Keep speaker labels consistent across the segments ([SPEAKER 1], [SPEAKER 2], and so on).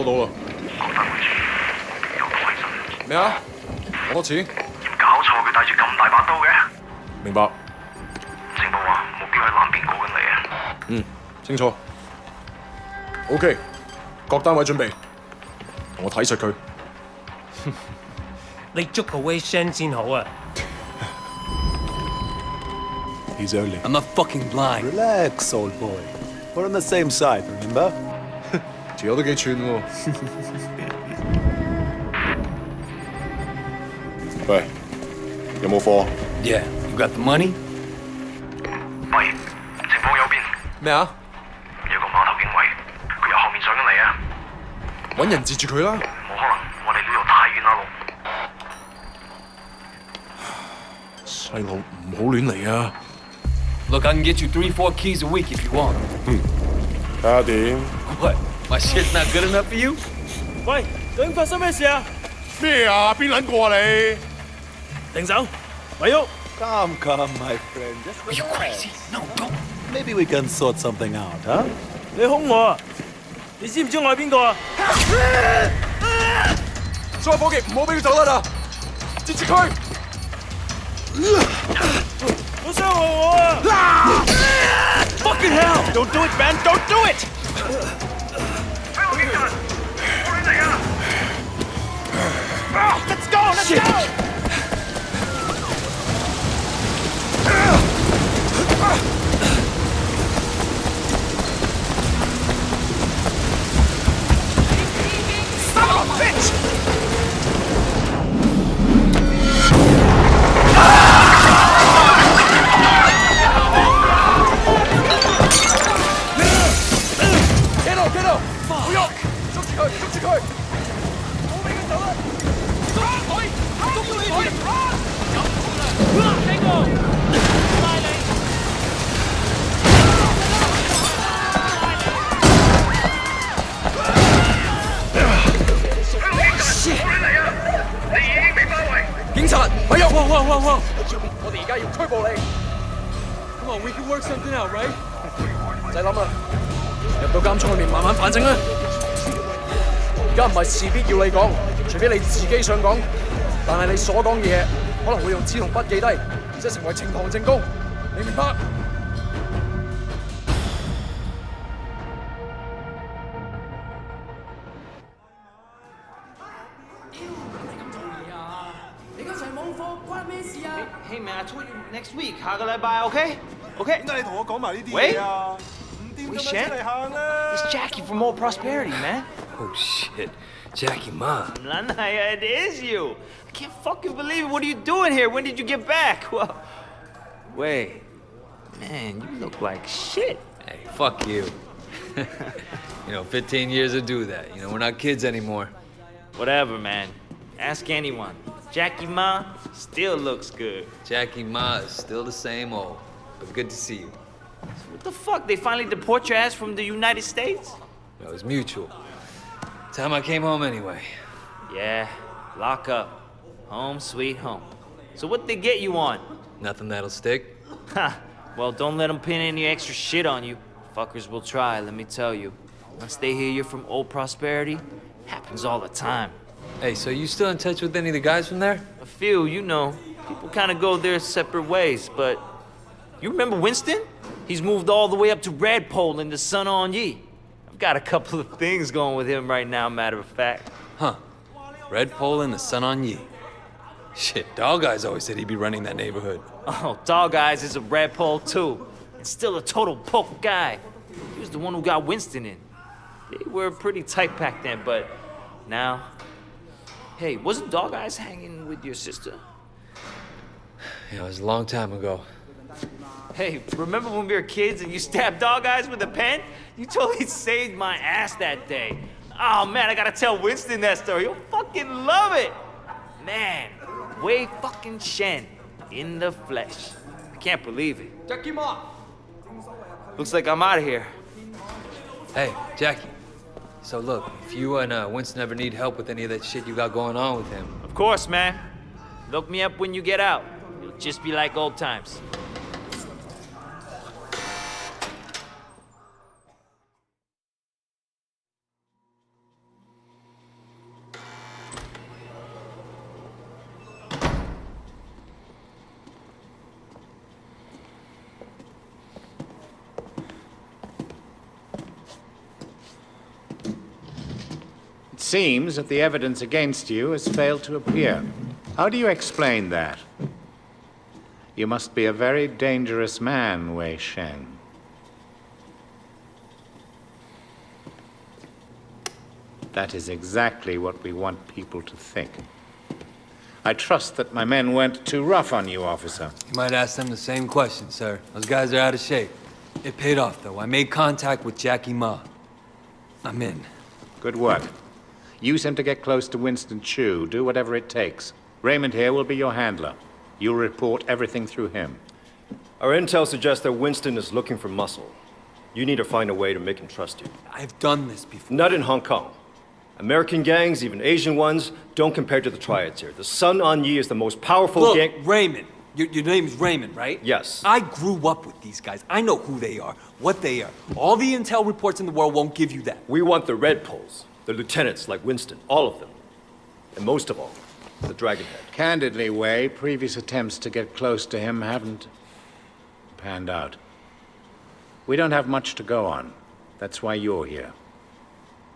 [SPEAKER 1] 收到啦。
[SPEAKER 2] 講翻會處，有個開心。
[SPEAKER 1] 咩啊？講多次。
[SPEAKER 2] 搞錯，佢帶住咁大把刀嘅。
[SPEAKER 1] 明白。
[SPEAKER 2] 情報話目標喺南邊過緊嚟啊。
[SPEAKER 1] 嗯，清楚。OK， 各單位準備，同我睇實佢。
[SPEAKER 3] 你捉個 Wei Shen 先好啊。
[SPEAKER 1] He's early.
[SPEAKER 4] I'm not fucking blind.
[SPEAKER 5] Relax, old boy. We're on the same side, remember?
[SPEAKER 1] 條友都幾串喎。喂，有冇貨？
[SPEAKER 4] Yeah, you got the money?
[SPEAKER 2] 喂，情況有變。
[SPEAKER 1] 咩啊？
[SPEAKER 2] 有個碼頭警衛，佢由後面上緊嚟啊！
[SPEAKER 1] 揾人截住佢啦！
[SPEAKER 2] 冇可能，我哋呢度太遠啦，路。
[SPEAKER 1] 細路唔好亂嚟啊！
[SPEAKER 4] Look, I can get you 3-4 keys a week if you want.
[SPEAKER 1] 睇下點？
[SPEAKER 4] What? My shit's not good enough for you?
[SPEAKER 6] 喂，究竟發生咩事啊？
[SPEAKER 1] 咩啊？邊撚個啊你？
[SPEAKER 6] 停手，咪喐！
[SPEAKER 5] Come, my friend. Just
[SPEAKER 4] Are you crazy? No, don't.
[SPEAKER 5] Maybe we can sort something out, huh?
[SPEAKER 6] 你兇我啊！你知唔知我係邊個啊？
[SPEAKER 1] 所有伙計唔好俾佢走得啦！截住佢！
[SPEAKER 6] 好傷害我啊 ！Fucking hell! Don't do it, man! Don't do it!
[SPEAKER 2] 喺後警察，過嚟嚟啊
[SPEAKER 6] Let's go! Let's go! Son of a bitch!
[SPEAKER 1] 警察，咪喐！我哋而家要拘捕你。Come on, we can work something out, right？ 唔使諗啦，入到監倉裏面慢慢反省啦。而家唔係事必要你講，除非你自己想講。但係你所講嘅嘢可能會用紙同筆記低，即係成為呈堂證供。你明白？Hey
[SPEAKER 7] man, I told you next week，下個禮拜 OK？OK？
[SPEAKER 8] 點解你同我講埋呢啲
[SPEAKER 7] 喂
[SPEAKER 8] 嘢啊？唔掂咁樣出嚟行啦
[SPEAKER 7] It's Jackie from Old Prosperity, man.
[SPEAKER 4] Oh shit. Jackie Ma.
[SPEAKER 7] Lanaya, it is you. I can't fucking believe it. What are you doing here? When did you get back? Well, wait. Man, you look like shit.
[SPEAKER 4] Hey, fuck you. 15 years to do that. We're not kids anymore.
[SPEAKER 7] Whatever, man. Ask anyone. Jackie Ma still looks good.
[SPEAKER 4] Jackie Ma is still the same old, but good to see you.
[SPEAKER 7] What the fuck? They finally deport your ass from the United States?
[SPEAKER 4] It was mutual. Time I came home anyway.
[SPEAKER 7] Yeah, lock up. Home sweet home. So what they get you on?
[SPEAKER 4] Nothing that'll stick.
[SPEAKER 7] Ha! Well, don't let them pin any extra shit on you. Fuckers will try, let me tell you. Once they hear you're from Old Prosperity, happens all the time.
[SPEAKER 4] Hey, so you still in touch with any of the guys from there?
[SPEAKER 7] A few, people kind of go their separate ways, but you remember Winston? He's moved all the way up to Redpole in the Sun On Ye. I've got a couple of things going with him right now, matter of fact.
[SPEAKER 4] Huh. Redpole and the Sun On Ye. Shit, Dog Eyes always said he'd be running that neighborhood.
[SPEAKER 7] Oh, Dog Eyes is a Redpole too. And still a total poke guy. He was the one who got Winston in. They were pretty tight back then, but now... Hey, wasn't Dog Eyes hanging with your sister?
[SPEAKER 4] It was a long time ago.
[SPEAKER 7] Hey, remember when we were kids and you stabbed Dog Eyes with a pen? You totally saved my ass that day. Oh man, I gotta tell Winston that story. He'll fucking love it. Man, Wei fucking Shen in the flesh. I can't believe it.
[SPEAKER 1] Jackie Ma!
[SPEAKER 7] Looks like I'm out of here.
[SPEAKER 4] Hey, Jackie. So look, if you and Winston ever need help with any of that shit you got going on with him...
[SPEAKER 7] Of course, man. Look me up when you get out. It'll just be like old times.
[SPEAKER 9] seems that the evidence against you has failed to appear. How do you explain that? You must be a very dangerous man, Wei Shen. That is exactly what we want people to think. I trust that my men weren't too rough on you, officer.
[SPEAKER 4] You might ask them the same question, sir. Those guys are out of shape. It paid off, though. I made contact with Jackie Ma. I'm in.
[SPEAKER 9] Good work. Use him to get close to Winston Chu. Do whatever it takes. Raymond here will be your handler. You'll report everything through him.
[SPEAKER 10] Our intel suggests that Winston is looking for muscle. You need to find a way to make him trust you.
[SPEAKER 4] I've done this before.
[SPEAKER 10] Not in Hong Kong. American gangs, even Asian ones, don't compare to the triads here. The Sun On Yee is the most powerful gang...
[SPEAKER 4] Look, Raymond. Your name's Raymond, right?
[SPEAKER 10] Yes.
[SPEAKER 4] I grew up with these guys. I know who they are, what they are. All the intel reports in the world won't give you that.
[SPEAKER 10] We want the Red Poles, the lieutenants like Winston, all of them. And most of all, the Dragonhead.
[SPEAKER 9] Candidly, Wei, previous attempts to get close to him haven't panned out. We don't have much to go on. That's why you're here.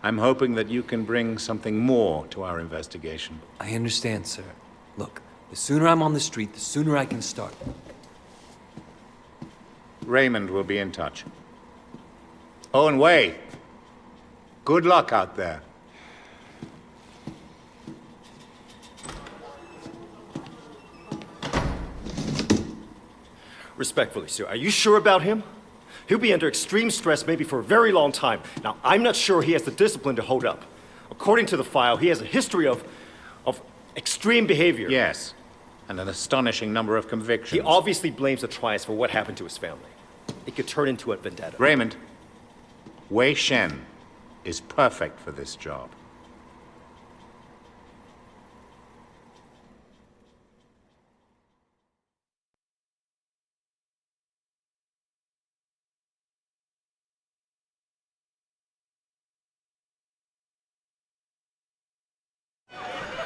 [SPEAKER 9] I'm hoping that you can bring something more to our investigation.
[SPEAKER 4] I understand, sir. Look, the sooner I'm on the street, the sooner I can start.
[SPEAKER 9] Raymond will be in touch. Oh, and Wei, good luck out there.
[SPEAKER 10] Respectfully, sir, are you sure about him? He'll be under extreme stress maybe for a very long time. Now, I'm not sure he has the discipline to hold up. According to the file, he has a history of extreme behavior.
[SPEAKER 9] Yes, and an astonishing number of convictions.
[SPEAKER 10] He obviously blames the triads for what happened to his family. It could turn into a vendetta.
[SPEAKER 9] Raymond, Wei Shen is perfect for this job.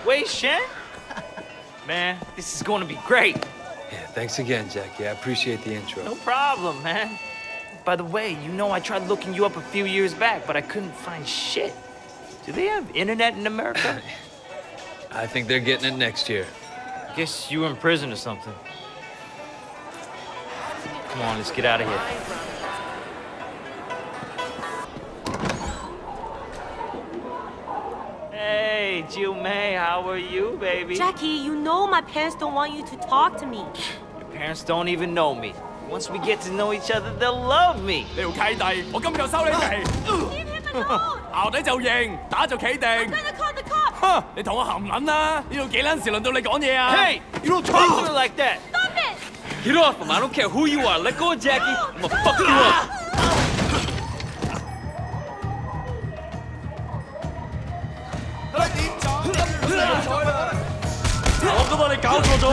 [SPEAKER 7] Wei Shen? Man, this is going to be great.
[SPEAKER 4] Yeah, thanks again, Jackie. I appreciate the intro.
[SPEAKER 7] No problem, man. By the way, you know I tried looking you up a few years back, but I couldn't find shit. Do they have internet in America?
[SPEAKER 4] I think they're getting it next year.
[SPEAKER 7] Guess you were in prison or something. Come on, let's get out of here. Hey, Jill May, how are you, baby?
[SPEAKER 11] Jackie, you know my parents don't want you to talk to me.
[SPEAKER 7] Your parents don't even know me. Once we get to know each other, they'll love me.
[SPEAKER 1] 你條契弟，我今日就收你皮。
[SPEAKER 11] Leave him alone!
[SPEAKER 1] 淆底就認，打就企定。
[SPEAKER 11] I'm gonna call the cops!
[SPEAKER 1] 哼！你同我含撚啦！呢度幾撚時輪到你講嘢啊
[SPEAKER 7] Hey, you don't talk to me like that.
[SPEAKER 11] Stop it!
[SPEAKER 4] Get off him. I don't care who you are. Let go of Jackie. I'm gonna fuck you up.
[SPEAKER 1] 我覺得你搞錯咗。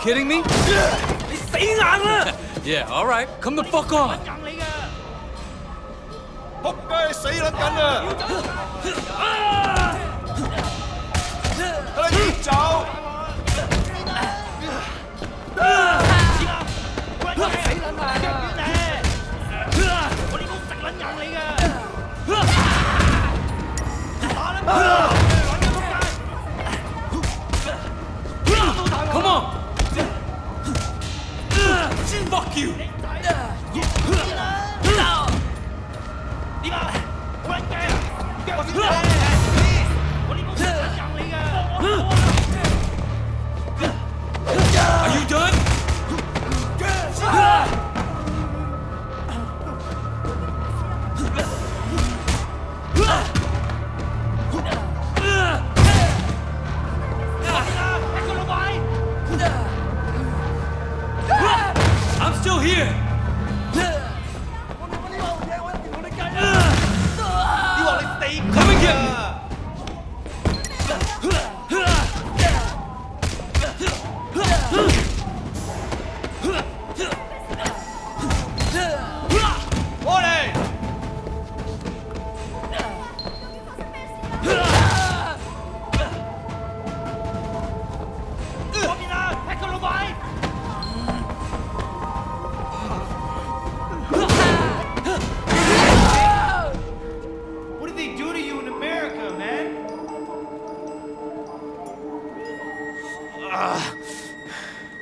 [SPEAKER 4] Kidding me? 你死硬啦 Yeah, all right. Come the fuck on.
[SPEAKER 8] 仆街死撚緊啊！你走！
[SPEAKER 4] Come on. Fuck you. Are you done? here! Come and get me!
[SPEAKER 7] What did they do to you in America, man?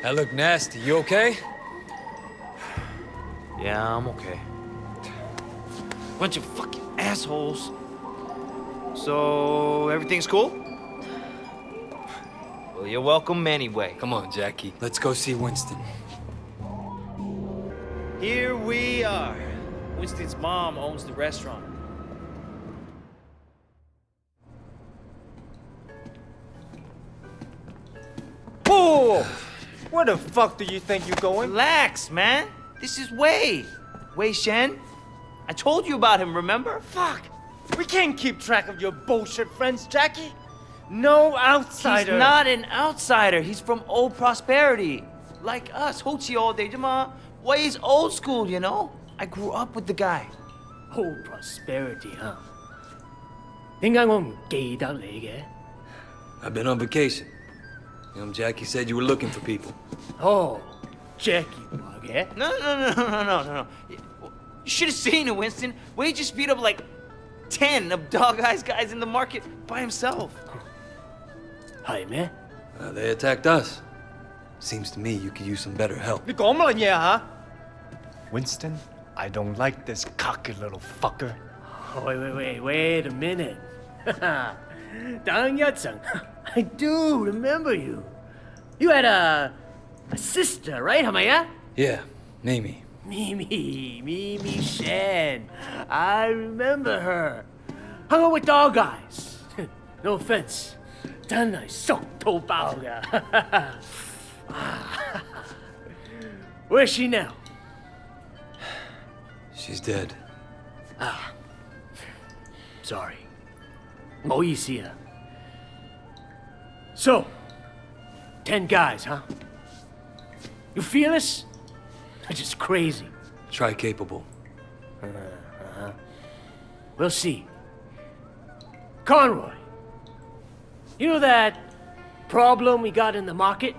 [SPEAKER 4] That look nasty. You okay?
[SPEAKER 7] Yeah, I'm okay. Bunch of fucking assholes. So, everything's cool? Well, you're welcome anyway.
[SPEAKER 4] Come on, Jackie. Let's go see Winston.
[SPEAKER 7] Here we are. Winston's mom owns the restaurant.
[SPEAKER 6] Whoa! Where the fuck do you think you're going?
[SPEAKER 7] Relax, man. This is Wei. Wei Shen. I told you about him, remember?
[SPEAKER 6] Fuck! We can't keep track of your bullshit friends, Jackie. No outsider.
[SPEAKER 7] He's not an outsider. He's from old prosperity. Like us. Hochi all day, Jama. Wei's old school, you know? I grew up with the guy.
[SPEAKER 3] Old prosperity, huh? 點解我唔記得你嘅？
[SPEAKER 4] I've been on vacation. Jackie said you were looking for people.
[SPEAKER 3] Oh, Jackie 話嘅。
[SPEAKER 7] No. You should have seen it, Winston. Wei just beat up like 10 of Dog Eye's guys in the market by himself.
[SPEAKER 3] 係咩？
[SPEAKER 4] They attacked us. Seems to me you could use some better help.
[SPEAKER 6] 你講乜嘢啊？ Winston, I don't like this cocky little fucker.
[SPEAKER 3] Wait a minute. 等一陣 I do remember you. You had a sister, right? 係咪啊？
[SPEAKER 4] Yeah, Mimi.
[SPEAKER 3] Mimi Shen. I remember her. Hung out with Dog Eyes. No offense. 真係熟到爆㗎。Where's she now?
[SPEAKER 4] She's dead.
[SPEAKER 3] Sorry. 唔好意思啊。So, 10 guys, huh? You fearless? They're just crazy.
[SPEAKER 4] Try capable.
[SPEAKER 3] We'll see. Conroy, you know that problem we got in the market?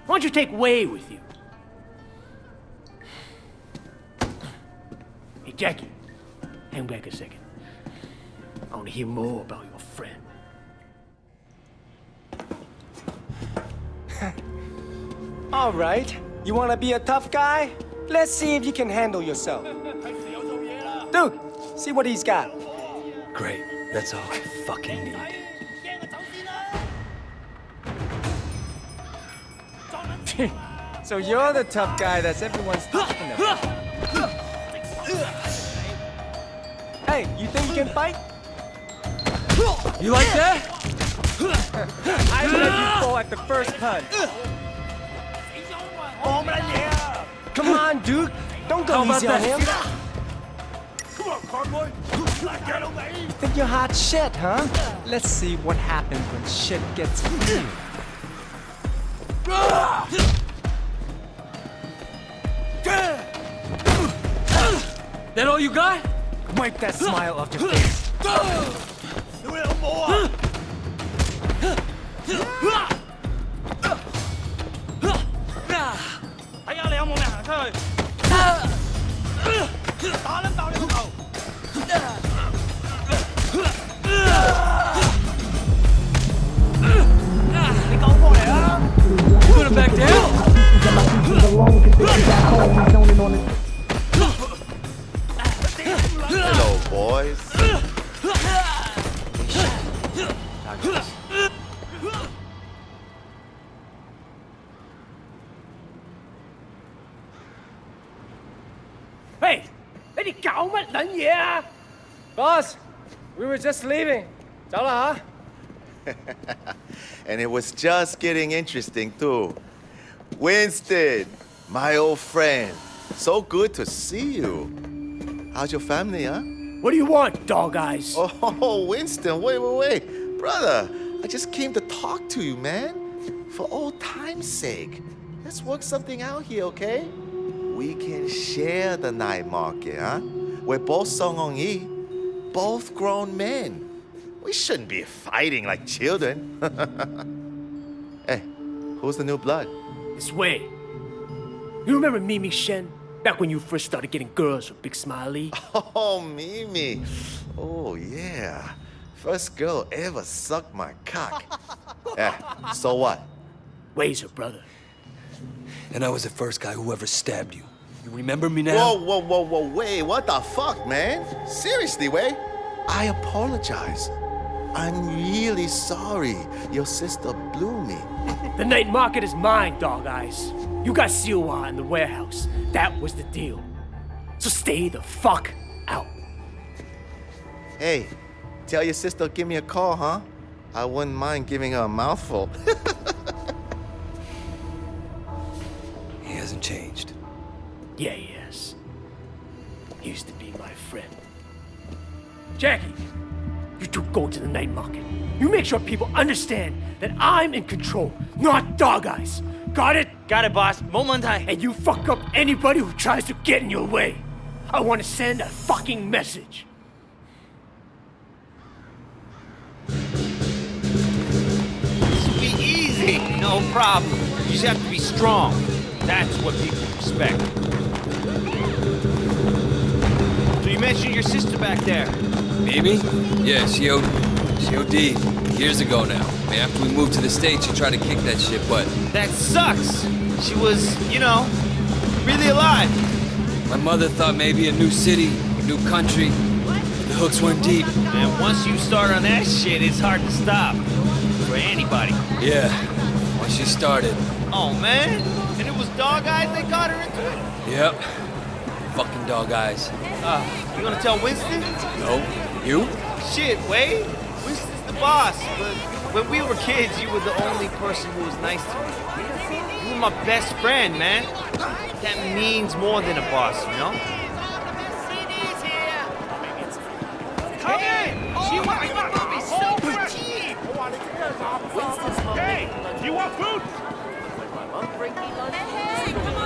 [SPEAKER 3] Why don't you take Wei with you? Hey, Jackie, hang back a second. I want to hear more about your friend.
[SPEAKER 6] All right. You wanna be a tough guy? Let's see if you can handle yourself. Dude, see what he's got.
[SPEAKER 4] Great. That's all I fucking need.
[SPEAKER 6] So you're the tough guy that's everyone's talking about. Hey, you think you can fight?
[SPEAKER 4] You like that?
[SPEAKER 6] I let you fall at the first punch. Come on, dude. Don't go easy on him.
[SPEAKER 8] Come on, Conroy. Get away.
[SPEAKER 6] You think you're hot shit, huh? Let's see what happens when shit gets real.
[SPEAKER 4] That all you got?
[SPEAKER 6] Wipe that smile off your face.
[SPEAKER 4] Put him back down.
[SPEAKER 8] Hello, boys.
[SPEAKER 3] Hey, 你哋搞乜撚嘢啊？
[SPEAKER 6] Boss, we were just leaving. 走啦吓。
[SPEAKER 8] And it was just getting interesting, too. Winston, my old friend. So good to see you. How's your family, huh?
[SPEAKER 3] What do you want, dog eyes?
[SPEAKER 8] Oh, Winston, wait. Brother, I just came to talk to you, man. For old time's sake. Let's work something out here, okay? We can share the night market, huh? We're both Songong-yi, both grown men. We shouldn't be fighting like children. Hey, who's the new blood?
[SPEAKER 3] It's Wei. You remember Mimi Shen? Back when you first started getting girls with Big Smiley?
[SPEAKER 8] Oh, Mimi. Oh, yeah. First girl ever sucked my cock. Yeah, so what?
[SPEAKER 3] Wei's her brother.
[SPEAKER 4] And I was the first guy who ever stabbed you. You remember me now?
[SPEAKER 8] Whoa, Wei, what the fuck, man? Seriously, Wei? I apologize. I'm really sorry your sister blew me.
[SPEAKER 3] The night market is mine, dog eyes. You got Siwa in the warehouse. That was the deal. So stay the fuck out.
[SPEAKER 8] Hey, tell your sister to give me a call, huh? I wouldn't mind giving her a mouthful.
[SPEAKER 4] He hasn't changed.
[SPEAKER 3] Yeah, he is. He used to be my friend. Jackie, you two go to the night market. You make sure people understand that I'm in control, not dog eyes. Got it?
[SPEAKER 7] Got it, boss. 冇問題.
[SPEAKER 3] And you fuck up anybody who tries to get in your way. I want to send a fucking message.
[SPEAKER 7] Be easy. No problem. You just have to be strong. That's what people respect. So you mentioned your sister back there.
[SPEAKER 4] Mimi? Yeah, she OD'd years ago now. I mean, after we moved to the States, she tried to kick that shit, but...
[SPEAKER 7] That sucks. She was, you know, really alive.
[SPEAKER 4] My mother thought maybe a new city, a new country. The hooks weren't deep.
[SPEAKER 7] And once you start on that shit, it's hard to stop. For anybody.
[SPEAKER 4] Yeah, once she started.
[SPEAKER 7] Oh, man. And it was dog eyes that got her into it?
[SPEAKER 4] Yep. Fucking dog eyes.
[SPEAKER 7] You gonna tell Winston?
[SPEAKER 4] No. You?
[SPEAKER 7] Shit, Wade. Winston's the boss, but when we were kids, you were the only person who was nice to me. You were my best friend, man. That means more than a boss, you know?
[SPEAKER 2] Come in! She might not be so cheap! Hey, you want food?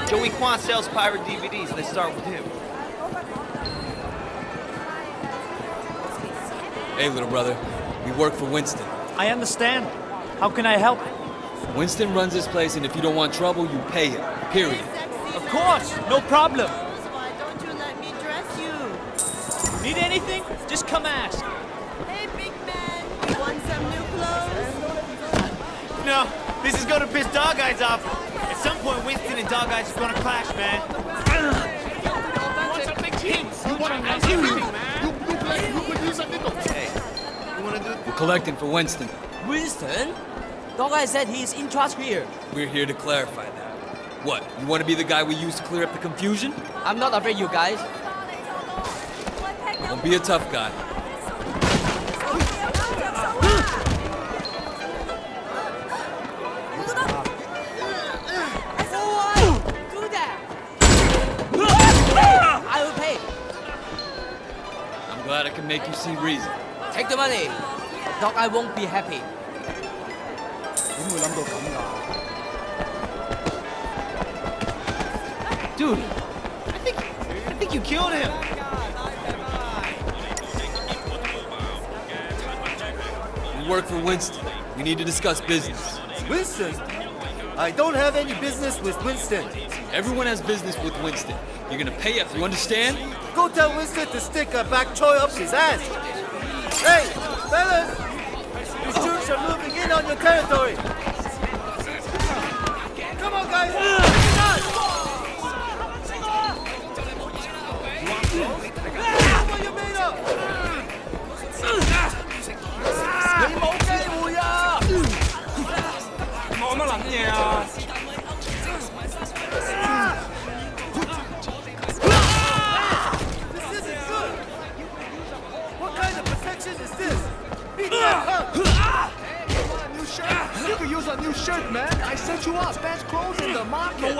[SPEAKER 7] Joey Kwan sells pirate DVDs. Let's start with him.
[SPEAKER 4] Hey, little brother. We work for Winston.
[SPEAKER 6] I understand. How can I help?
[SPEAKER 4] Winston runs this place, and if you don't want trouble, you pay him. Period.
[SPEAKER 6] Of course, no problem.
[SPEAKER 11] Why don't you let me dress you?
[SPEAKER 6] Need anything? Just come ask.
[SPEAKER 11] Hey, big man, you want some new clothes?
[SPEAKER 7] No, this is gonna piss Dog Eyes off. At some point, Winston and Dog Eyes are gonna clash, man.
[SPEAKER 2] What's a big team? You want to ask everything, man? You use a nickel.
[SPEAKER 7] Hey, you wanna do...
[SPEAKER 4] We're collecting for Winston.
[SPEAKER 12] Winston? Dog Eye said he's in charge here.
[SPEAKER 4] We're here to clarify that. What, you want to be the guy we use to clear up the confusion?
[SPEAKER 12] I'm not afraid, you guys.
[SPEAKER 4] Don't be a tough guy.
[SPEAKER 12] Do that! I will pay.
[SPEAKER 4] I'm glad I can make you see reason.
[SPEAKER 12] Take the money. Dog Eye won't be happy.
[SPEAKER 7] Dude, I think you killed him.
[SPEAKER 4] We work for Winston. We need to discuss business.
[SPEAKER 5] Winston? I don't have any business with Winston.
[SPEAKER 4] Everyone has business with Winston. You're gonna pay up, you understand?
[SPEAKER 5] Go tell Winston to stick a back choy up his ass. Hey, fellas! These troops are moving in on your territory. Come on, guys! What you made of? This isn't good. What kind of protection is this? Beat that up!
[SPEAKER 2] New shirt? You could use a new shirt, man. I sent you up. Best clothes in the market.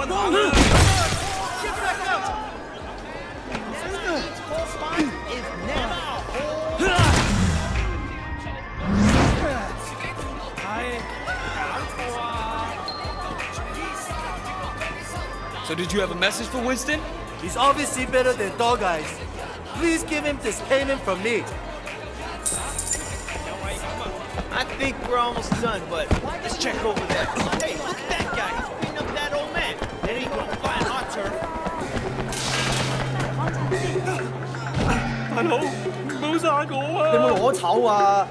[SPEAKER 4] you have a message for Winston?
[SPEAKER 5] He's obviously better than Dog Eyes. Please give him this payment from me.
[SPEAKER 7] I think we're almost done, but let's check over there. Hey, look at that guy. He's beating up that old man. That ain't gonna fly on our turf.
[SPEAKER 2] Hello，冇殺我啊！
[SPEAKER 6] 你冇攞籌啊！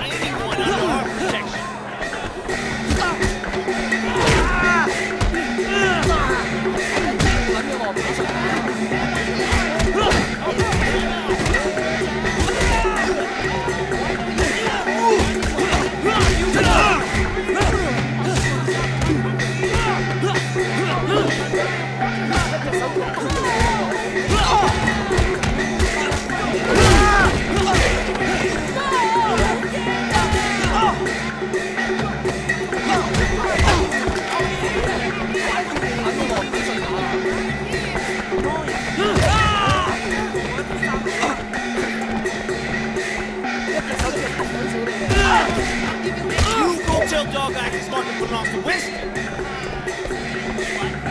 [SPEAKER 7] Anyone under our protection. You go tell Dog Eye his market belongs to Winston.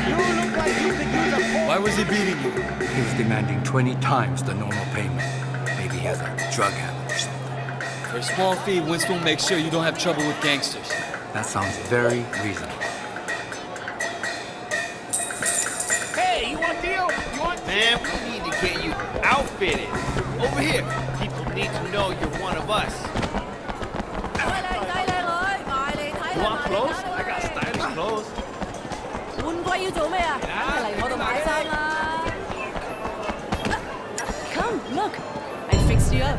[SPEAKER 2] You look like you could use a
[SPEAKER 4] Why was he beating you?
[SPEAKER 13] He was demanding 20 times the normal payment. Maybe he has a drug habit or something.
[SPEAKER 4] For a small fee, Winston will make sure you don't have trouble with gangsters.
[SPEAKER 13] That sounds very reasonable.
[SPEAKER 2] Hey, you want deal? You want?
[SPEAKER 7] Man, we need to get you outfitted. Over here. People need to know you're one of us.
[SPEAKER 11] You
[SPEAKER 7] want clothes? I got stylish clothes.
[SPEAKER 11] 換季要做咩啊？梗係嚟我度買衫啦！Come, look, I fixed you up.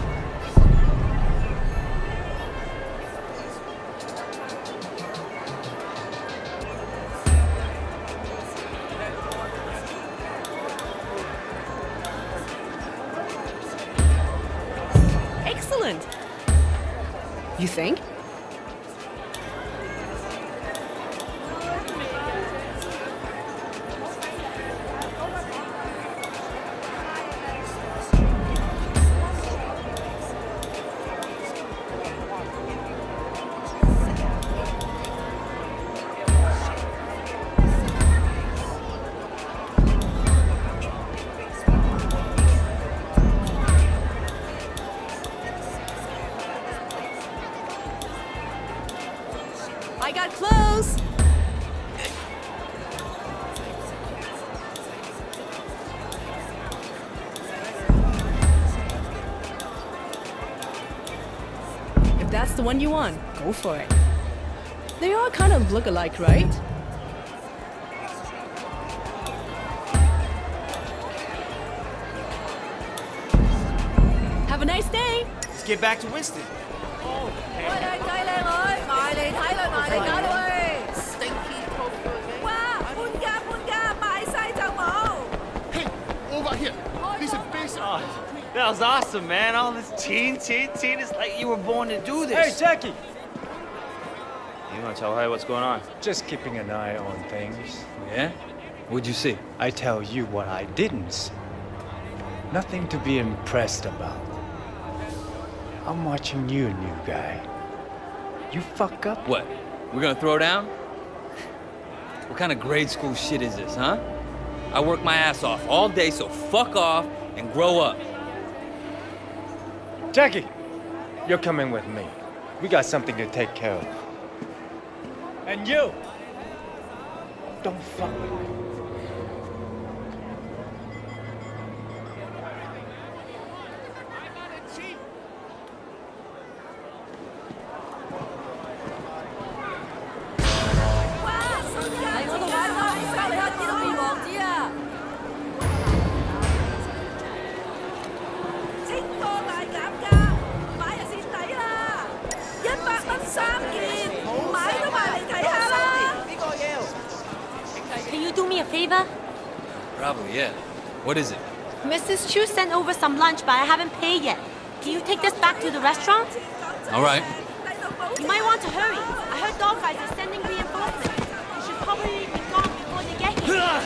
[SPEAKER 11] Excellent. You think? I got clothes. If that's the one you want, go for it. They all kind of look alike, right? Have a nice day.
[SPEAKER 7] Let's get back to Winston.
[SPEAKER 2] Hey, over here. Listen, base.
[SPEAKER 7] Oh, that was awesome, man. All this teen. It's like you were born to do this.
[SPEAKER 6] Hey, Jackie!
[SPEAKER 7] You want to tell Harry what's going on?
[SPEAKER 6] Just keeping an eye on things.
[SPEAKER 4] Yeah? What'd you see?
[SPEAKER 6] I tell you what I didn't see. Nothing to be impressed about. I'm watching you, new guy. You fuck up?
[SPEAKER 4] What? We're gonna throw down? What kind of grade school shit is this, huh? I work my ass off all day, so fuck off and grow up.
[SPEAKER 6] Jackie, you're coming with me. We got something to take care of. And you, don't fuck with me.
[SPEAKER 14] Can you do me a favor?
[SPEAKER 4] Probably, yeah. What is it?
[SPEAKER 14] Mrs. Chu sent over some lunch, but I haven't paid yet. Can you take this back to the restaurant?
[SPEAKER 4] All right.
[SPEAKER 14] You might want to hurry. I heard dog guys are sending reinforcements. You should probably be gone before they get here.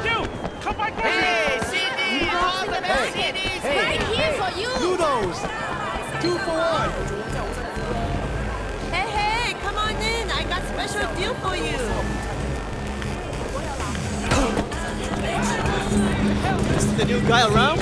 [SPEAKER 2] You! Come back here!
[SPEAKER 7] Hey, Cindy!
[SPEAKER 2] 2 for 1.
[SPEAKER 14] Hey, hey, come on in. I got special deal for you.
[SPEAKER 5] Is the new guy around?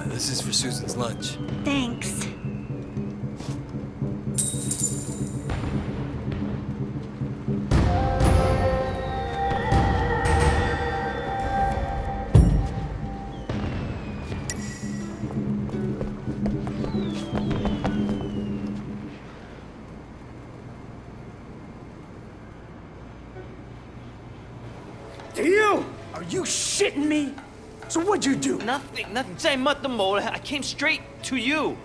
[SPEAKER 1] This is for Susan's lunch.
[SPEAKER 14] Thanks.
[SPEAKER 3] You? Are you shitting me? So what'd you do?
[SPEAKER 7] Nothing. 真係乜都冇啦. I came straight to you.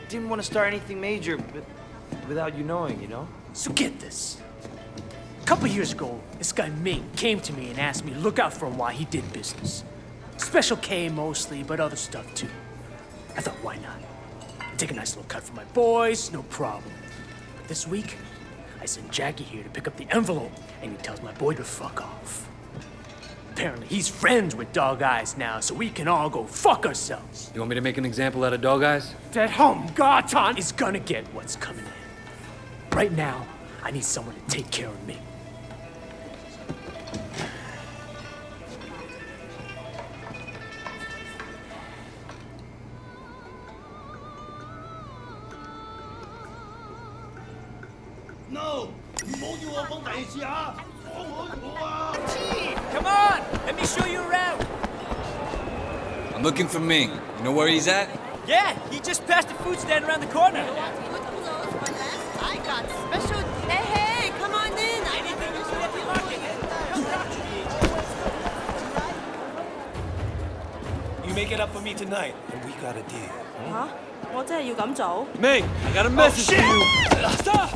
[SPEAKER 7] Didn't want to start anything major, but without you knowing, you know?
[SPEAKER 3] So get this. A couple years ago, this guy Ming came to me and asked me to look out for him while he did business. Special K mostly, but other stuff too. I thought, why not? Take a nice little cut for my boys, no problem. But this week, I sent Jackie here to pick up the envelope, and he tells my boy to fuck off. Apparently, he's friends with Dog Eyes now, so we can all go fuck ourselves.
[SPEAKER 1] You want me to make an example out of Dog Eyes?
[SPEAKER 3] That home Garton is gonna get what's coming in. Right now, I need someone to take care of me.
[SPEAKER 2] No！唔好要我講第二次啊！放開我啊！
[SPEAKER 12] Come on, let me show you around.
[SPEAKER 4] I'm looking for Ming. You know where he's at?
[SPEAKER 12] Yeah, he just passed the food stand around the corner.
[SPEAKER 14] I got special. Hey, hey, come on in. I didn't think you should have
[SPEAKER 2] You make it up for me tonight, and we got a deal.
[SPEAKER 14] 嚇！我真係要咁做？
[SPEAKER 1] Ming, I got a message for you.
[SPEAKER 2] Stop!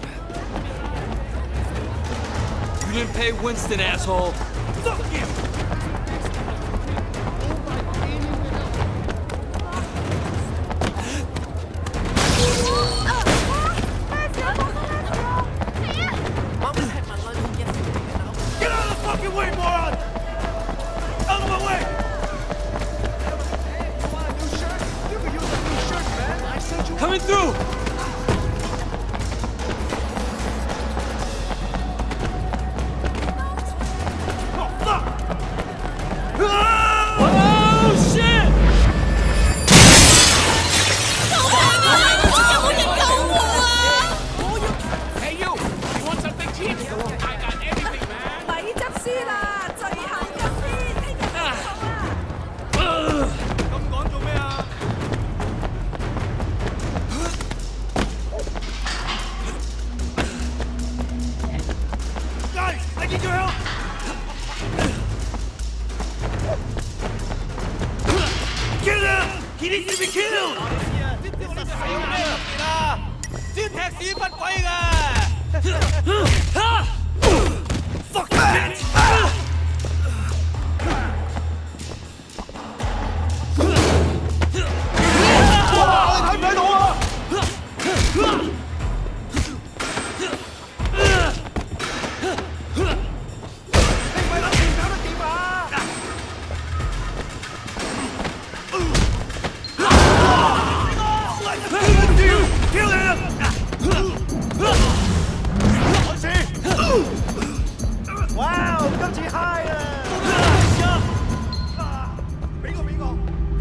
[SPEAKER 1] You didn't pay Winston, asshole.
[SPEAKER 2] Fuck you! Get out of the fucking way, moron! Out of my way! You want a new shirt? You can use a new shirt, man. I sent you.
[SPEAKER 1] Coming through.
[SPEAKER 2] Oh, shit!
[SPEAKER 3] Hey, you! You want something cheap? I got everything, man!
[SPEAKER 11] 咪執輸啦，最後一邊，聽日再講啊！
[SPEAKER 2] 咁講做咩啊？啲乜鬼㗎？Fuck bitch！ 哇！你睇唔睇到啊？
[SPEAKER 5] 哇！今次 high 啊！俾我，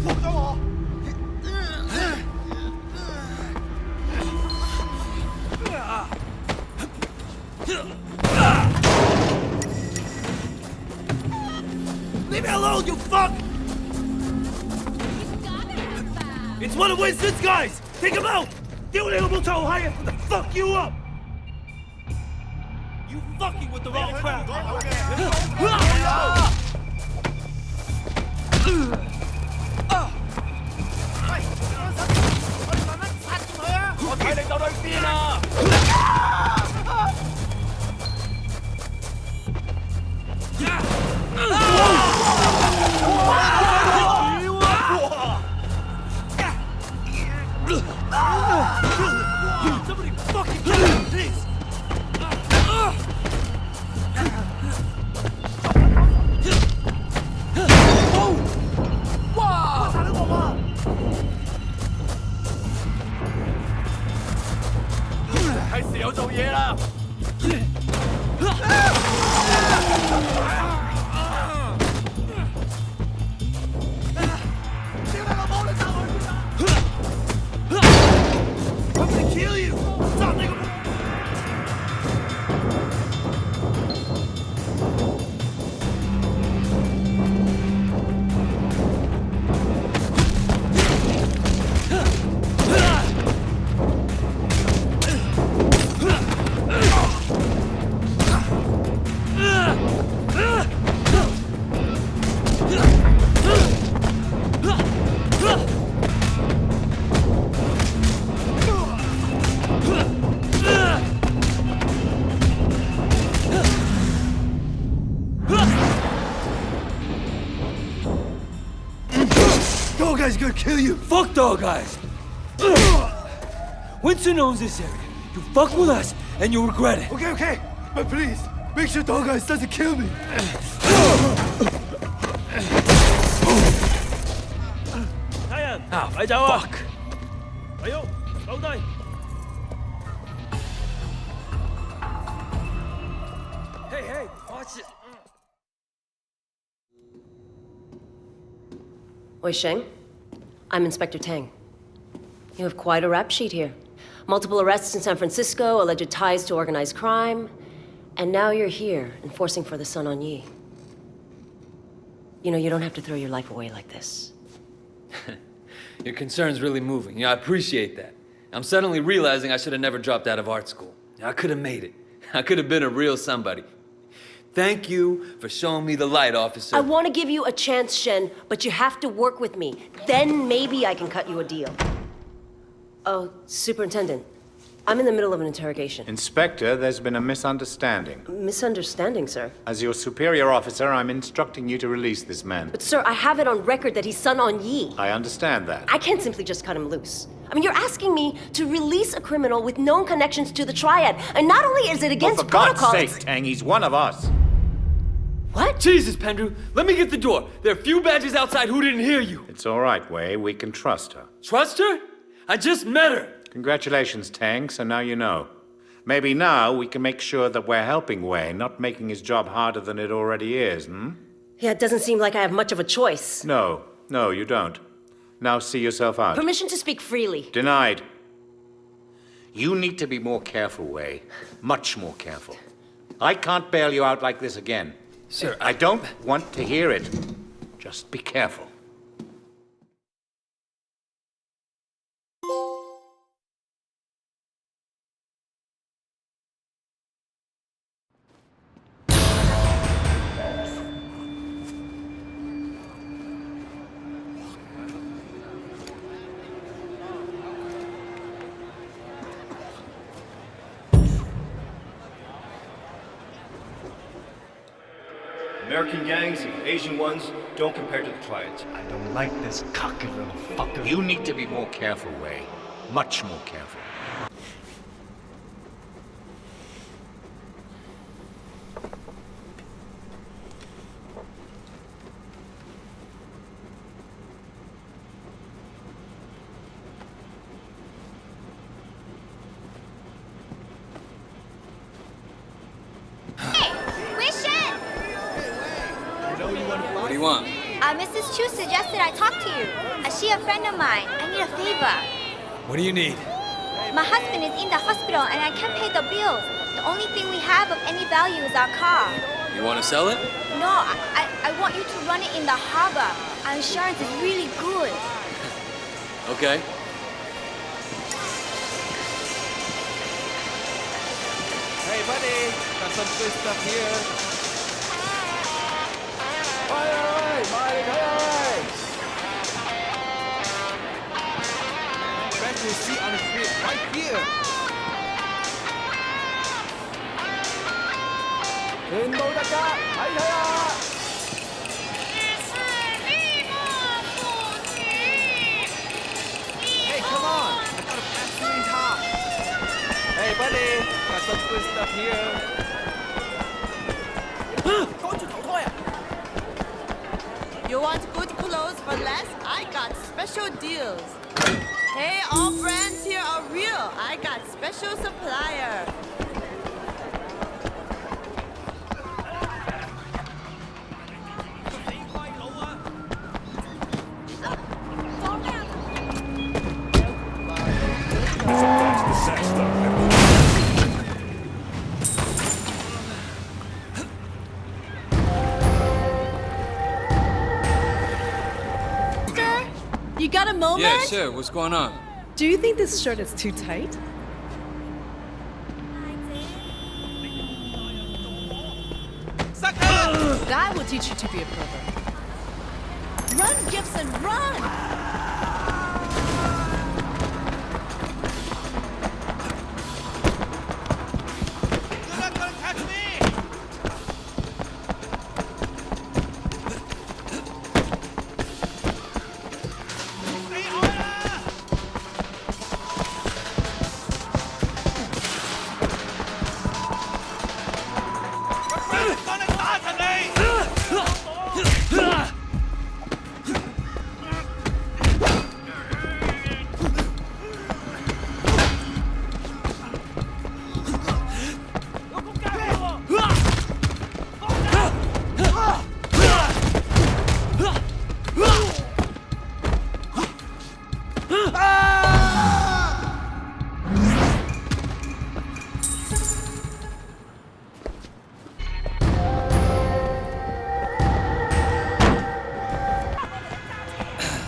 [SPEAKER 5] 放咗我！Leave
[SPEAKER 2] me alone, you fuck! It's one of Winston's guys! Take him out! 屌你老母臭閪啊 ！Fuck you up! You fucking with the wrong crowd! 我睇你走到去邊啊！ Somebody fucking kill him, please! Wow! 殺咗我啊！係時候做嘢啦！ Kill you! Stop, nigga! Dog Eye's gonna kill you!
[SPEAKER 3] Fuck Dog Eyes! Winston owns this area. You fuck with us, and you'll regret it.
[SPEAKER 2] Okay, but please, make sure Dog Eyes doesn't kill me!
[SPEAKER 3] Ah, fuck!
[SPEAKER 1] Hey, watch it.
[SPEAKER 15] Wei Sheng, I'm Inspector Tang. You have quite a rap sheet here. Multiple arrests in San Francisco, alleged ties to organized crime, and now you're here, enforcing for the Sun On Yi. You know, you don't have to throw your life away like this.
[SPEAKER 4] Your concern's really moving. I appreciate that. I'm suddenly realizing I should have never dropped out of art school. I could have made it. I could have been a real somebody. Thank you for showing me the light, officer.
[SPEAKER 15] I want to give you a chance, Shen, but you have to work with me. Then maybe I can cut you a deal. Oh, Superintendent, I'm in the middle of an interrogation.
[SPEAKER 9] Inspector, there's been a misunderstanding.
[SPEAKER 15] Misunderstanding, sir?
[SPEAKER 9] As your superior officer, I'm instructing you to release this man.
[SPEAKER 15] But sir, I have it on record that he's Sun On Yi.
[SPEAKER 9] I understand that.
[SPEAKER 15] I can't simply just cut him loose. I mean, you're asking me to release a criminal with known connections to the Triad, and not only is it against
[SPEAKER 9] for God's
[SPEAKER 15] protocol...
[SPEAKER 9] sake, Tang, he's one of us.
[SPEAKER 15] What?
[SPEAKER 4] Jesus, Pendrew, let me get the door. There are a few badges outside who didn't hear you.
[SPEAKER 9] It's all right, Wei. We can trust her.
[SPEAKER 4] Trust her? I just met her.
[SPEAKER 9] Congratulations, Tang, so now you know. Maybe now we can make sure that we're helping Wei, not making his job harder than it already is,
[SPEAKER 15] Yeah, it doesn't seem like I have much of a choice.
[SPEAKER 9] No, you don't. Now see yourself out.
[SPEAKER 15] Permission to speak freely.
[SPEAKER 9] Denied. You need to be more careful, Wei. Much more careful. I can't bail you out like this again.
[SPEAKER 4] Sir,
[SPEAKER 9] I don't want to hear it. Just be careful.
[SPEAKER 10] American gangs and Asian ones don't compare to the triads.
[SPEAKER 6] I don't like this cocky little fucker.
[SPEAKER 13] You need to be more careful, Wei. Much more careful.
[SPEAKER 4] What do you want?
[SPEAKER 14] Mrs. Chu suggested I talk to you. She a friend of mine. I need a favor.
[SPEAKER 4] What do you need?
[SPEAKER 14] My husband is in the hospital and I can't pay the bills. The only thing we have of any value is our car.
[SPEAKER 4] You want to sell it?
[SPEAKER 14] No, I want you to run it in the harbor. Our insurance is really good.
[SPEAKER 4] Okay.
[SPEAKER 5] Hey, buddy, got some good stuff here. Rent your seat on the street right here. Hey, come on! I got a passenger top. Hey, buddy, got some good stuff here.
[SPEAKER 16] You want good clothes for less? I got special deals. Hey, all brands here are real. I got special supplier.
[SPEAKER 11] You got a moment?
[SPEAKER 4] Yeah, sure. What's going on?
[SPEAKER 11] Do you think this shirt is too tight? That will teach you to be a pervert. Run, Gibson, run!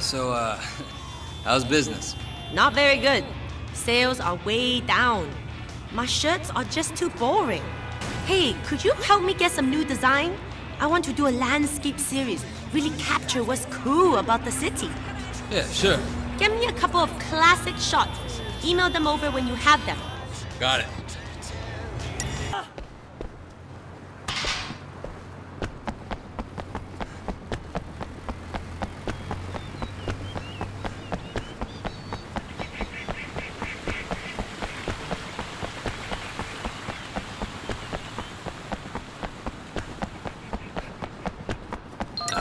[SPEAKER 4] So, how's business?
[SPEAKER 12] Not very good. Sales are way down. My shirts are just too boring. Hey, could you help me get some new design? I want to do a landscape series, really capture what's cool about the city.
[SPEAKER 4] Yeah, sure.
[SPEAKER 12] Get me a couple of classic shots. Email them over when you have them.
[SPEAKER 4] Got it.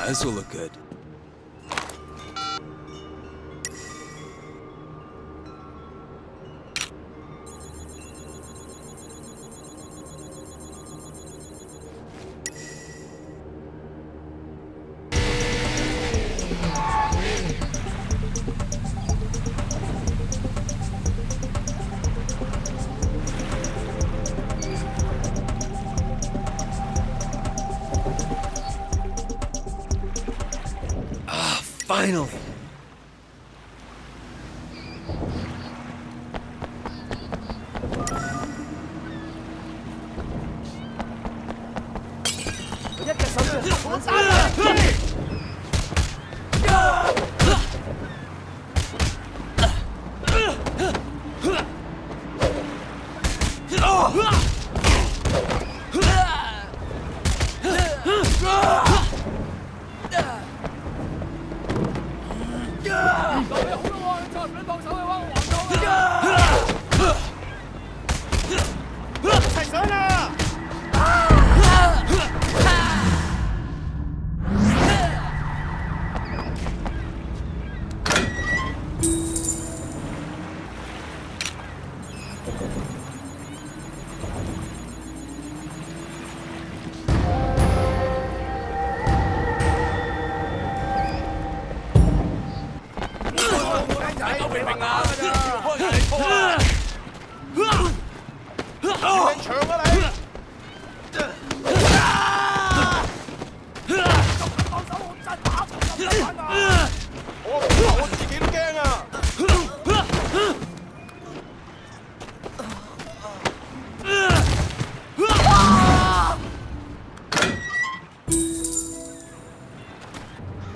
[SPEAKER 4] This will look good. Finally!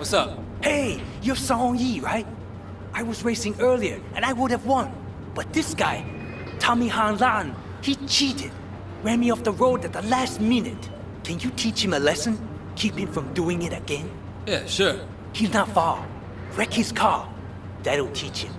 [SPEAKER 1] What's up?
[SPEAKER 13] Hey, you're Song Yi, right? I was racing earlier, and I would have won. But this guy, Tommy Han Lan, he cheated. Ran me off the road at the last minute. Can you teach him a lesson? Keep him from doing it again?
[SPEAKER 1] Yeah, sure.
[SPEAKER 13] He's not far. Wreck his car. That'll teach him.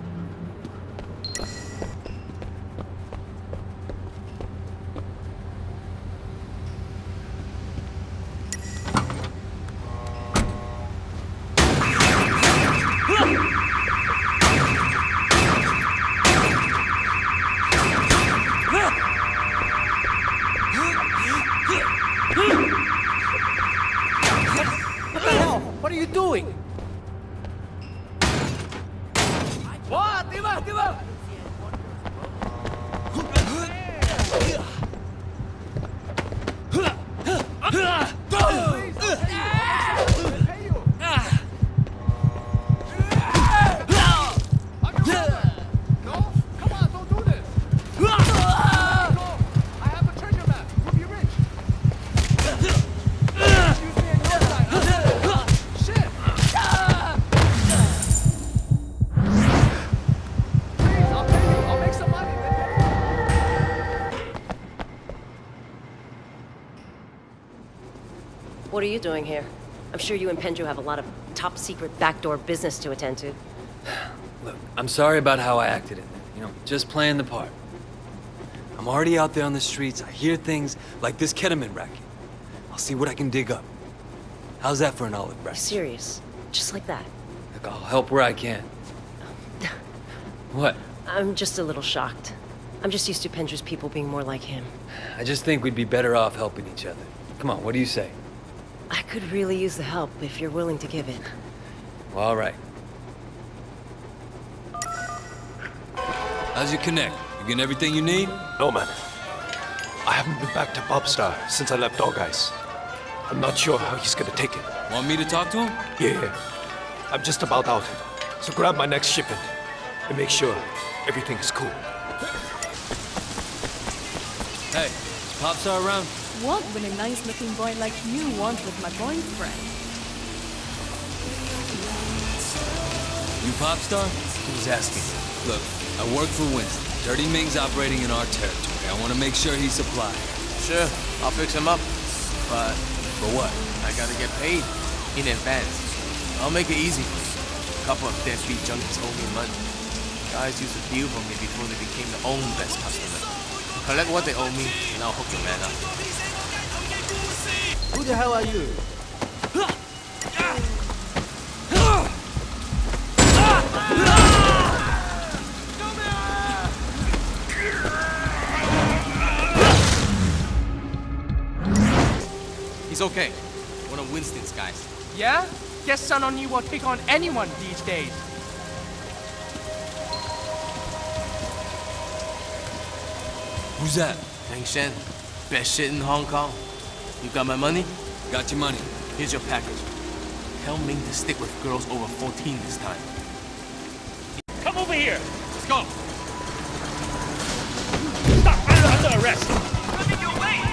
[SPEAKER 3] What the hell? What are you doing? What? Give up!
[SPEAKER 15] What are you doing here? I'm sure you and Pendrew have a lot of top-secret backdoor business to attend to.
[SPEAKER 4] Look, I'm sorry about how I acted in there. You know, just playing the part. I'm already out there on the streets. I hear things like this ketamine racket. I'll see what I can dig up. How's that for an olive branch?
[SPEAKER 15] Serious? Just like that?
[SPEAKER 4] Look, I'll help where I can. What?
[SPEAKER 15] I'm just a little shocked. I'm just used to Pendrew's people being more like him.
[SPEAKER 4] I just think we'd be better off helping each other. Come on, what do you say?
[SPEAKER 15] I could really use the help if you're willing to give it.
[SPEAKER 4] Well, all right.
[SPEAKER 1] How's your connect? You getting everything you need?
[SPEAKER 2] No, man. I haven't been back to Popstar since I left Dog Eyes. I'm not sure how he's gonna take it.
[SPEAKER 1] Want me to talk to him?
[SPEAKER 2] Yeah. I'm just about out. So grab my next shipment and make sure everything's cool.
[SPEAKER 1] Hey, is Popstar around?
[SPEAKER 11] What would a nice-looking boy like you want with my boyfriend?
[SPEAKER 1] You Popstar? Who's asking? Look, I work for Winston. Dirty Ming's operating in our territory. I want to make sure he's supplied.
[SPEAKER 5] Sure, I'll fix him up. But
[SPEAKER 1] For what?
[SPEAKER 5] I gotta get paid in advance. I'll make it easy for you. A couple of deadbeat junkies owe me money. Guys used to deal for me before they became their own best customer. Collect what they owe me, and I'll hook your man up.
[SPEAKER 3] Who the hell are you?
[SPEAKER 5] He's okay. One of Winston's guys.
[SPEAKER 17] Yeah? Guess Sun On You will take on anyone these days.
[SPEAKER 1] Who's that?
[SPEAKER 5] Feng Shen, best shit in Hong Kong. You got my money?
[SPEAKER 1] Got your money.
[SPEAKER 5] Here's your package. Tell Ming to stick with girls over 14 this time.
[SPEAKER 2] Come over here!
[SPEAKER 5] Let's go!
[SPEAKER 2] Stop! Under arrest!
[SPEAKER 17] Coming your way!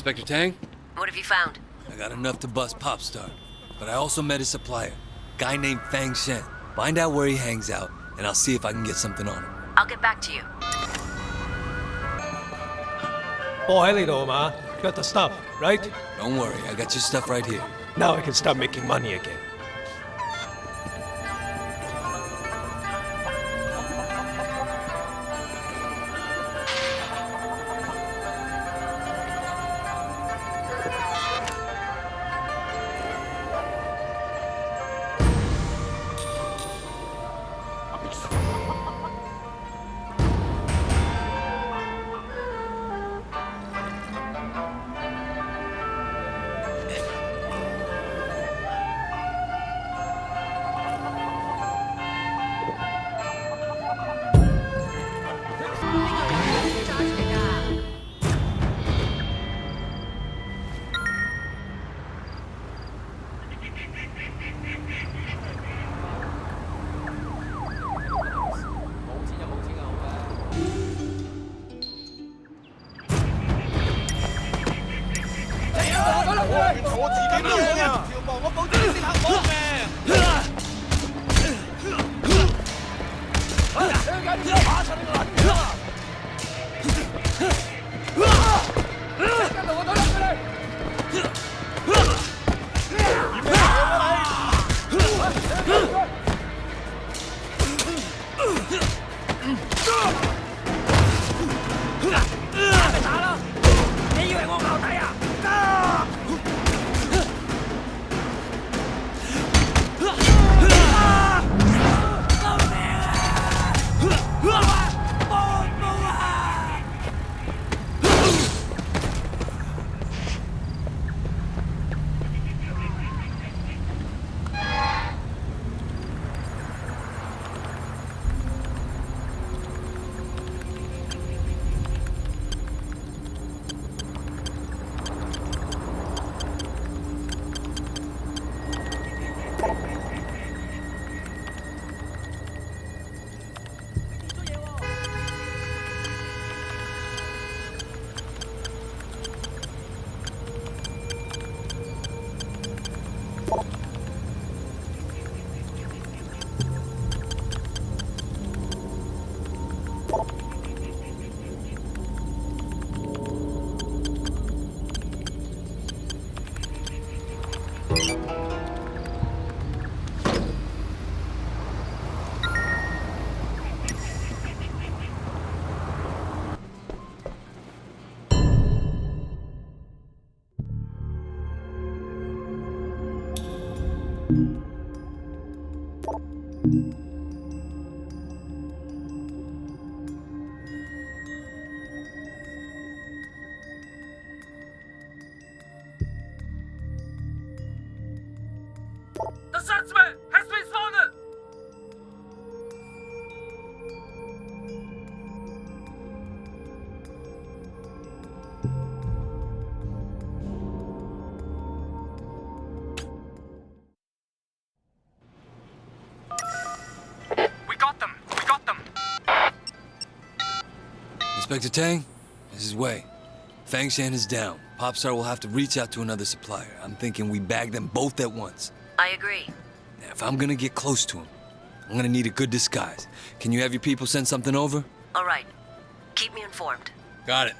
[SPEAKER 1] Inspector Tang?
[SPEAKER 15] What have you found?
[SPEAKER 1] I got enough to bust Popstar, but I also met his supplier, guy named Feng Shen. Find out where he hangs out, and I'll see if I can get something on him.
[SPEAKER 15] I'll get back to you.
[SPEAKER 2] 貨喺你度嘛? Got the stuff, right?
[SPEAKER 1] Don't worry, I got your stuff right here.
[SPEAKER 2] Now I can start making money again.
[SPEAKER 1] 我自己都有啊！條毛我保證你先肯摸命。爬上你個撚樣啊！跟住我隊入佢哋。打啦！你以為我牛底啊？The suspect has been spotted!
[SPEAKER 17] We got them! We got them!
[SPEAKER 4] Inspector Tang, this is Wei. Fangshan is down. Popstar will have to reach out to another supplier. I'm thinking we bag them both at once.
[SPEAKER 15] I agree.
[SPEAKER 4] Now, if I'm gonna get close to him, I'm gonna need a good disguise. Can you have your people send something over?
[SPEAKER 15] All right. Keep me informed.
[SPEAKER 4] Got it.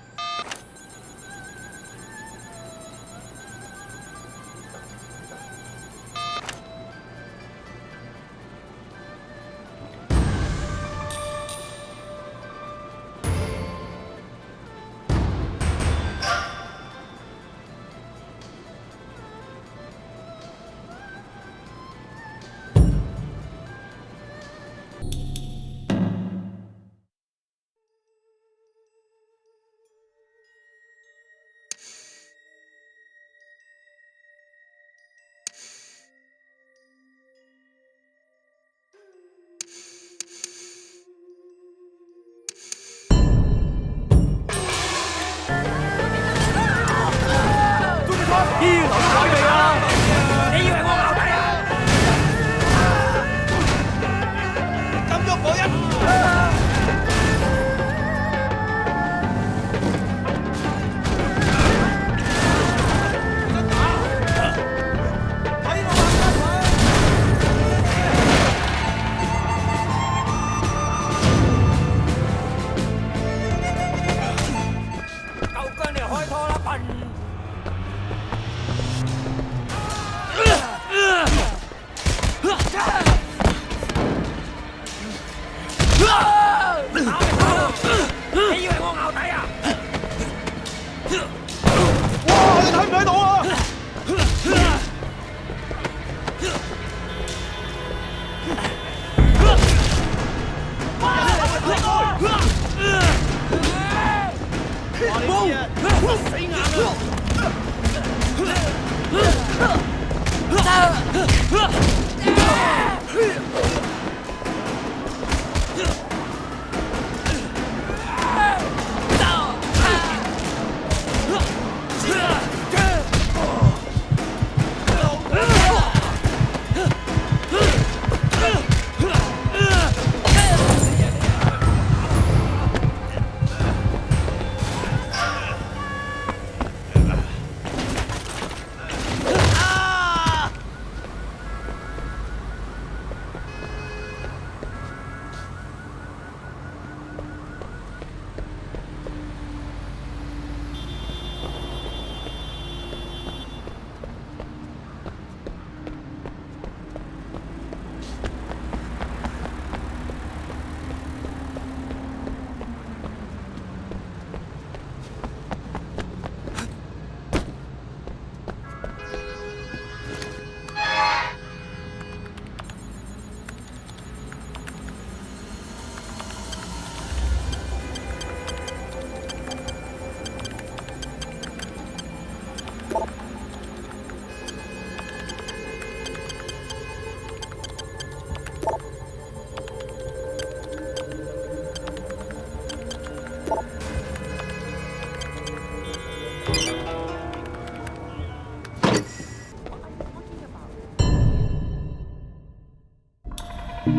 [SPEAKER 10] Positive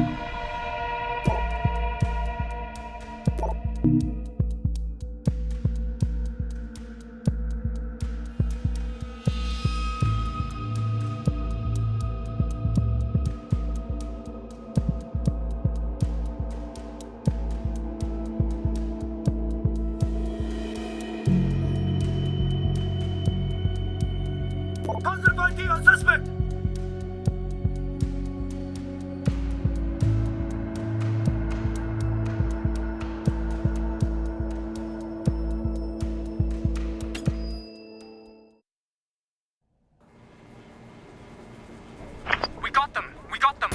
[SPEAKER 10] ID on suspect!
[SPEAKER 17] We got them! We got them!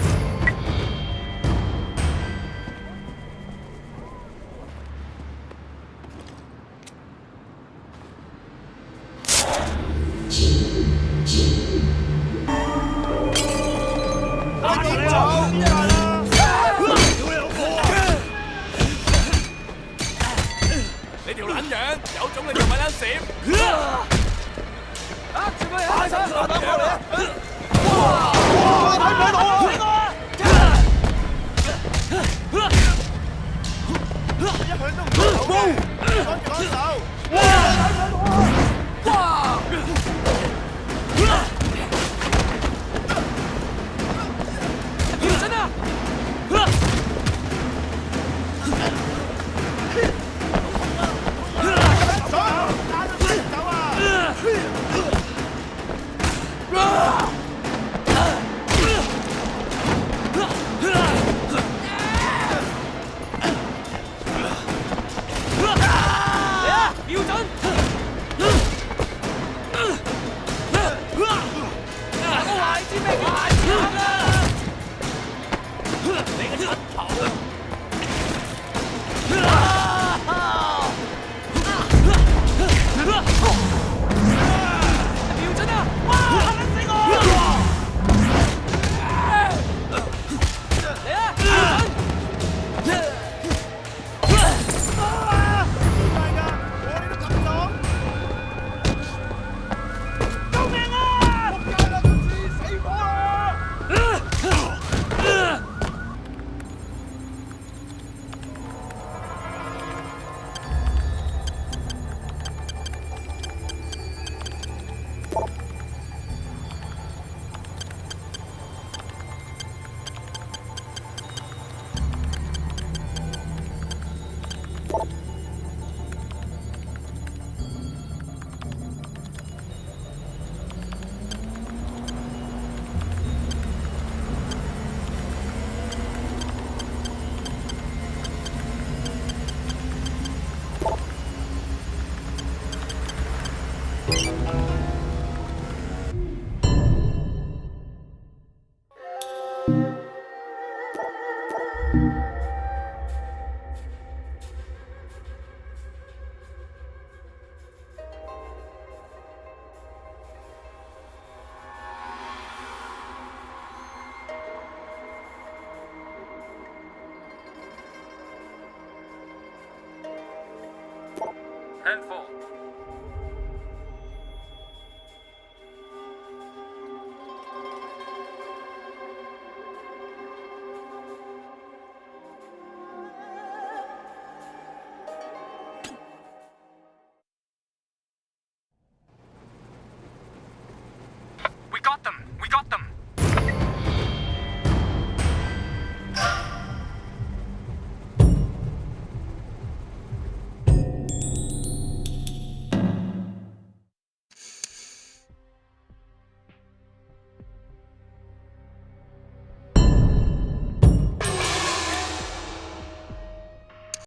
[SPEAKER 17] Handful.